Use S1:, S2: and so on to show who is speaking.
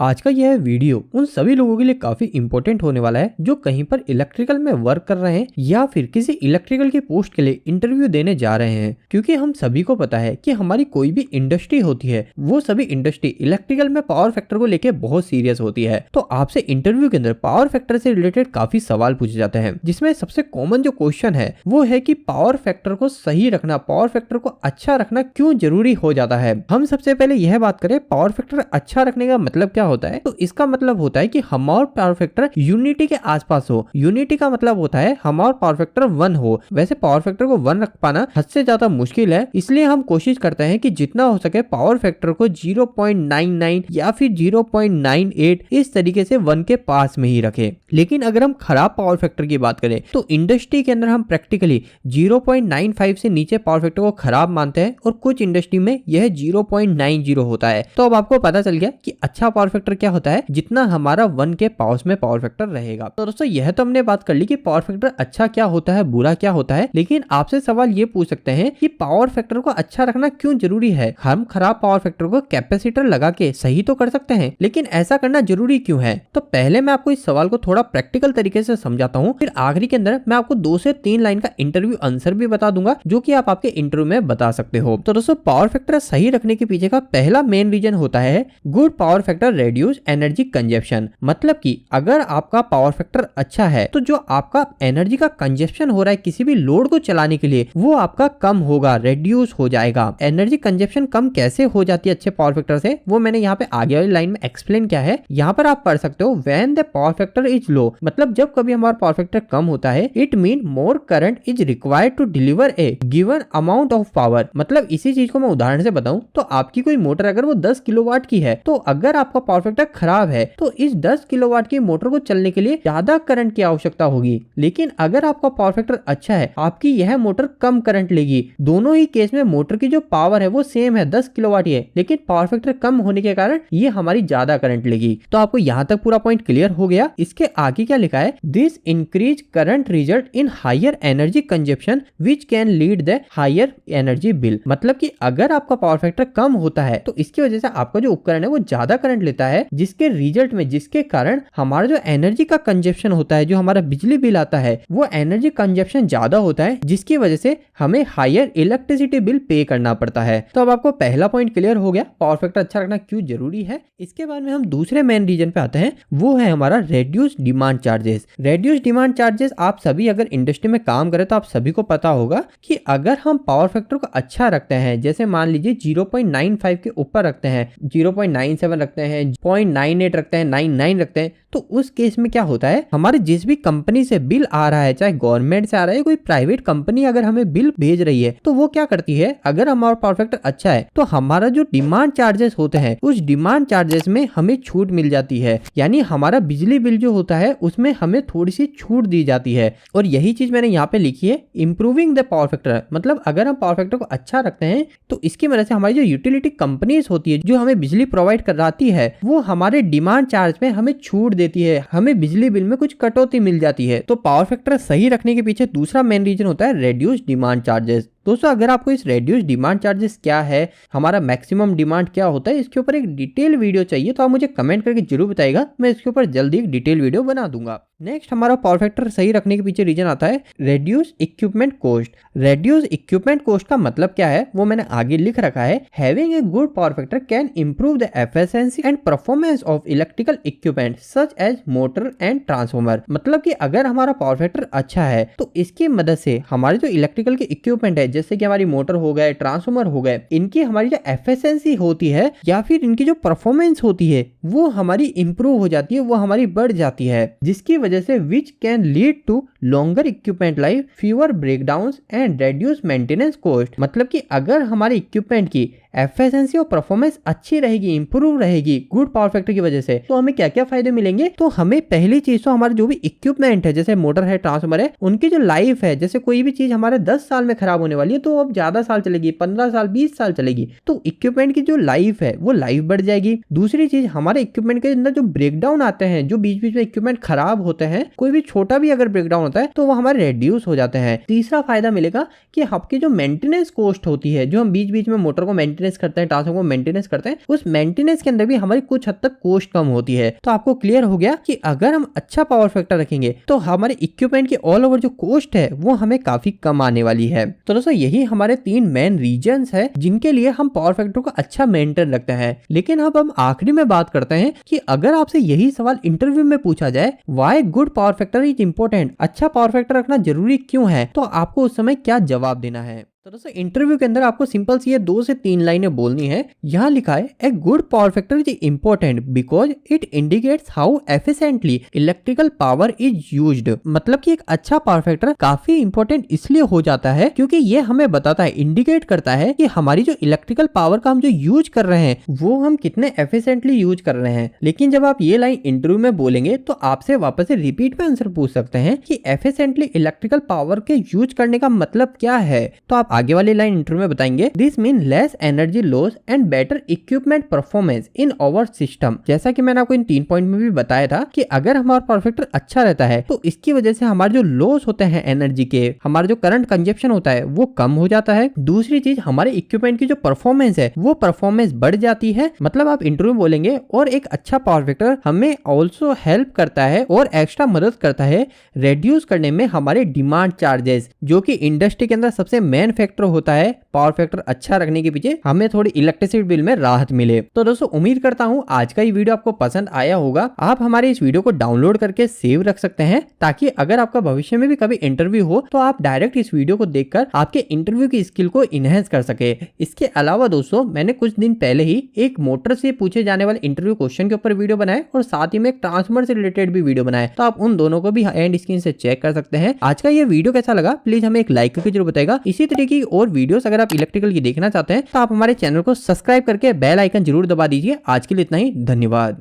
S1: आज का यह वीडियो उन सभी लोगों के लिए काफी इंपॉर्टेंट होने वाला है जो कहीं पर इलेक्ट्रिकल में वर्क कर रहे हैं या फिर किसी इलेक्ट्रिकल की पोस्ट के लिए इंटरव्यू देने जा रहे हैं। क्योंकि हम सभी को पता है कि हमारी कोई भी इंडस्ट्री होती है वो सभी इंडस्ट्री इलेक्ट्रिकल में पावर फैक्टर को लेकर बहुत सीरियस होती है। तो आपसे इंटरव्यू के अंदर पावर फैक्टर से रिलेटेड काफी सवाल पूछे जाते हैं, जिसमें सबसे कॉमन जो क्वेश्चन है वो है कि पावर फैक्टर को सही रखना, पावर फैक्टर को अच्छा रखना क्यों जरूरी हो जाता है। हम सबसे पहले यह बात करें पावर फैक्टर अच्छा रखने का मतलब क्या होता है। तो इसका मतलब होता है कि हमारा पावर फैक्टर यूनिटी के आसपास हो। यूनिटी का मतलब होता है हमारा पावर फैक्टर 1 हो। वैसे पावर फैक्टर को 1 रख पाना हद से ज्यादा मुश्किल है, इसलिए हम कोशिश करते हैं कि जितना हो सके पावर फैक्टर को 0.99 या फिर 0.98 इस तरीके से 1 के पास में ही रखें। लेकिन अगर हम खराब पावर फैक्टर की बात करें तो इंडस्ट्री के अंदर हम प्रैक्टिकली 0.95 से नीचे पावर फैक्टर को खराब मानते हैं और कुछ इंडस्ट्री में यह 0.90 होता है। तो अब आपको पता चल गया कि अच्छा पावर फैक्टर क्या होता है, जितना हमारा 1 के पास में पावर फैक्टर रहेगा। तो दोस्तों यह तो हमने बात कर ली कि पावर फैक्टर अच्छा क्या होता है, बुरा क्या होता है। लेकिन आपसे सवाल ये पूछ सकते हैं कि पावर फैक्टर को अच्छा रखना क्यों जरूरी है। हम खराब पावर फैक्टर को कैपेसिटर लगा के सही तो कर सकते हैं, लेकिन ऐसा करना जरूरी क्यों है। तो पहले मैं आपको इस सवाल को थोड़ा प्रैक्टिकल तरीके से समझाता हूँ, फिर आखिरी के अंदर मैं आपको 2 से 3 लाइन का इंटरव्यू आंसर भी बता दूंगा जो कि आप आपके इंटरव्यू में बता सकते हो। तो दोस्तों पावर फैक्टर सही रखने के पीछे का पहला मेन रीजन होता है good power factor reduce energy consumption. मतलब कि अगर आपका पावर फैक्टर अच्छा है तो जो आपका एनर्जी का कंजप्शन हो रहा है किसी भी लोड को चलाने के लिए वो आपका कम होगा, रिड्यूस हो जाएगा। एनर्जी कंजप्शन कम कैसे हो जाती है अच्छे पावर फैक्टर से, वो मैंने यहाँ पे आगे वाली लाइन में एक्सप्लेन किया है। यहाँ पर आप पढ़ सकते हो when the power factor is low, मतलब जब कभी हमारा पावर फैक्टर कम होता है it mean more current is required to deliver a given amount of power. मतलब इसी चीज को मैं उदाहरण से बताऊं तो आपकी कोई मोटर अगर वो 10 किलोवाट की है तो अगर आपका पावर फैक्टर खराब है तो इस 10 किलोवाट की मोटर को चलने के लिए ज्यादा करंट की आवश्यकता होगी। लेकिन अगर आपका पावर फैक्टर अच्छा है आपकी यह मोटर कम करंट लेगी। दोनों ही केस में मोटर की जो पावर है वो सेम है, 10 किलोवाट ही है, लेकिन पावर फैक्टर कम होने के कारण ये हमारी ज्यादा करंट लेगी। तो आपको यहाँ तक पूरा पॉइंट क्लियर हो गया। इसके आगे क्या लिखा है, this increase current result in higher energy consumption which can lead the higher energy bill. मतलब कि अगर आपका पावर फैक्टर कम होता है तो इसकी वजह से आपका जो उपकरण है वो ज्यादा करंट लेता है, जिसके रिजल्ट में जिसके कारण हमारा जो एनर्जी का कंजप्शन होता है, जो हमारा बिजली बिल आता है वो एनर्जी कंजप्शन ज्यादा होता है, जिसकी वजह से हमें हायर इलेक्ट्रिसिटी बिल पे करना पड़ता है। तो अब आपको पहला पॉइंट क्लियर हो गया पावर फैक्टर अच्छा रखना क्यों जरूरी है। इसके बाद में हम दूसरे मेन रीजन पे आते हैं, वो है हमारा reduce demand charges. Reduce demand charges आप सभी अगर इंडस्ट्री में काम करें तो आप सभी को पता होगा कि अगर हम पावर फैक्टर को अच्छा रखते हैं, जैसे मान लीजिए 0.95 के ऊपर रखते हैं, 0.97 रखते हैं, 0.98 रखते हैं, 99 रखते हैं, तो उस केस में क्या होता है हमारे जिस भी कंपनी से बिल आ रहा है, चाहे गवर्नमेंट से आ रहा है कोई प्राइवेट कंपनी अगर हमें बिल भेज रही है तो वो क्या करती है, अगर हमारा पावर फैक्टर अच्छा है तो हमारा जो डिमांड चार्जेस होते हैं उस डिमांड चार्जेस में हमें छूट मिल जाती है। यानी हमारा बिजली बिल जो होता है उसमें हमें थोड़ी सी छूट दी जाती है। और यही चीज मैंने यहाँ पे लिखी है इंप्रूविंग द पावर फैक्टर। मतलब अगर हम पावर फैक्टर को अच्छा रखते हैं तो इसकी वजह से हमारी जो यूटिलिटी कंपनीज होती है जो हमें बिजली प्रोवाइड कराती है वो हमारे डिमांड चार्ज में हमें छूट देती है, हमें बिजली बिल में कुछ कटौती मिल जाती है। तो पावर फैक्टर सही रखने के पीछे दूसरा मेन रीजन होता है रेड्यूस डिमांड चार्जेस। दोस्तों अगर आपको इस रेड्यूस डिमांड चार्जेस क्या है, हमारा मैक्सिमम डिमांड क्या होता है, इसके ऊपर एक डिटेल वीडियो चाहिए तो आप मुझे कमेंट करके जरूर बताइएगा, मैं इसके ऊपर जल्दी एक डिटेल वीडियो बना दूंगा। नेक्स्ट हमारा पावर फैक्टर सही रखने के पीछे रीजन आता है reduce equipment cost. Reduce equipment cost का मतलब क्या है वो मैंने आगे लिख रखा है, having a good power factor can improve the efficiency and performance of electrical equipment such as motor and transformer. मतलब कि अगर हमारा पावर फैक्टर अच्छा है तो इसकी मदद से हमारे जो इलेक्ट्रिकल के इक्विपमेंट है जैसे कि हमारी मोटर हो गए, ट्रांसफार्मर हो गए, इनकी हमारी जो एफिशिएंसी होती है या फिर इनकी जो परफॉर्मेंस होती है वो हमारी इंप्रूव हो जाती है, वो हमारी बढ़ जाती है, जिसकी वजह से which can lead to longer equipment life, fewer breakdowns and reduce maintenance cost. मतलब कि अगर हमारे इक्विपमेंट की एफिशिएंसी और परफॉर्मेंस अच्छी रहेगी, इंप्रूव रहेगी गुड पावर फैक्टर की वजह से, तो हमें क्या क्या फायदे मिलेंगे। तो हमें पहली चीज तो हमारे जो भी इक्विपमेंट है जैसे मोटर है, ट्रांसफार्मर है, उनकी जो लाइफ है, जैसे कोई भी चीज हमारे 10 साल में खराब होने वाली है तो अब ज्यादा साल चलेगी, 15 साल 20 साल चलेगी, तो इक्विपमेंट की जो लाइफ है वो लाइफ बढ़ जाएगी। दूसरी चीज हमारे इक्विपमेंट के अंदर जो ब्रेकडाउन आते हैं, जो बीच बीच में इक्विपमेंट खराब होते हैं, कोई भी छोटा भी अगर ब्रेकडाउन होता है तो वो हमारे रेड्यूस हो जाते हैं। तीसरा फायदा मिलेगा कि आपकी जो मेंटेनेंस कॉस्ट होती है, जो हम बीच बीच में मोटर को मेंटेनेंस करते हैं, ट्रांसफार्मर को मेंटेनेंस करते हैं, उस मेंटेनेंस के अंदर भी हमारी कुछ हद तक कॉस्ट कम होती है। तो आपको क्लियर हो गया कि अगर हम अच्छा पावर फैक्टर रखेंगे तो हमारे इक्विपमेंट की ऑल ओवर जो कॉस्ट है वो हमें काफी कम आने वाली है। तो दोस्तों यही हमारे 3 मेन रीजंस है जिनके लिए हम पावर फैक्टर को अच्छा मेंटेन रखते हैं। लेकिन अब हम आखिरी में बात करते हैं कि अगर आपसे यही सवाल इंटरव्यू में पूछा जाए, why good power factor is important, अच्छा पावर फैक्टर रखना जरूरी क्यों है, तो आपको उस समय क्या जवाब देना है। तो दोस्तों इंटरव्यू के अंदर आपको सिंपल सी ये 2 से 3 लाइनें बोलनी है। यहाँ लिखा है ए good power factor is important because it indicates how efficiently electrical power is used. मतलब कि एक अच्छा पावर फैक्टर काफी इंपॉर्टेंट इसलिए हो जाता है क्योंकि ये हमें बताता है, इंडिकेट करता है कि हमारी जो इलेक्ट्रिकल पावर का हम जो यूज कर रहे हैं वो हम कितने एफिशिएंटली यूज कर रहे हैं। लेकिन जब आप ये लाइन इंटरव्यू में बोलेंगे तो आपसे वापस से रिपीट में आंसर पूछ सकते हैं कि एफिशिएंटली इलेक्ट्रिकल पावर के यूज करने का मतलब क्या है। तो आप आगे वाली लाइन इंटरव्यू में बताएंगे, this mean less energy loss and better equipment performance in our system. जैसा कि मैंने आपको इन 3 पॉइंट में भी बताया था कि अगर हमारा पावर फैक्टर अच्छा रहता है तो इसकी वजह से हमारे जो लॉस होते हैं एनर्जी के, हमारा जो करंट कंजप्शन होता है वो कम हो जाता है। दूसरी चीज, हमारे इक्विपमेंट की जो परफॉर्मेंस है वो परफॉर्मेंस बढ़ जाती है। मतलब आप इंटरव्यू में बोलेंगे और एक अच्छा पावर फैक्टर हमें ऑल्सो हेल्प करता है और एक्स्ट्रा मदद करता है रेड्यूस करने में हमारे डिमांड चार्जेस, जो कि इंडस्ट्री के अंदर सबसे मेन फैक्टर होता है पावर फैक्टर अच्छा रखने के पीछे, हमें थोड़ी इलेक्ट्रिसिटी बिल में राहत मिले। तो दोस्तों उम्मीद करता हूं आज का ये वीडियो आपको पसंद आया होगा। आप हमारे इस वीडियो को डाउनलोड करके सेव रख सकते हैं ताकि अगर आपका भविष्य में भी कभी इंटरव्यू हो तो आप डायरेक्ट इस वीडियो को देखकर आपके इंटरव्यू की स्किल को इनहेंस कर सके। इसके अलावा दोस्तों मैंने कुछ दिन पहले ही एक मोटर से पूछे जाने वाले इंटरव्यू क्वेश्चन के ऊपर वीडियो बनाए और साथ ही में एक ट्रांसफार्मर से रिलेटेड भी वीडियो बनाए, तो आप उन दोनों को भी एंड स्क्रीन से चेक कर सकते हैं। आज का ये वीडियो कैसा लगा प्लीज हमें एक लाइक करके जरूर बताएगा। इसी तरीके की और वीडियोस अगर आप इलेक्ट्रिकल की देखना चाहते हैं तो आप हमारे चैनल को सब्सक्राइब करके बेल आइकन जरूर दबा दीजिए। आज के लिए इतना ही, धन्यवाद।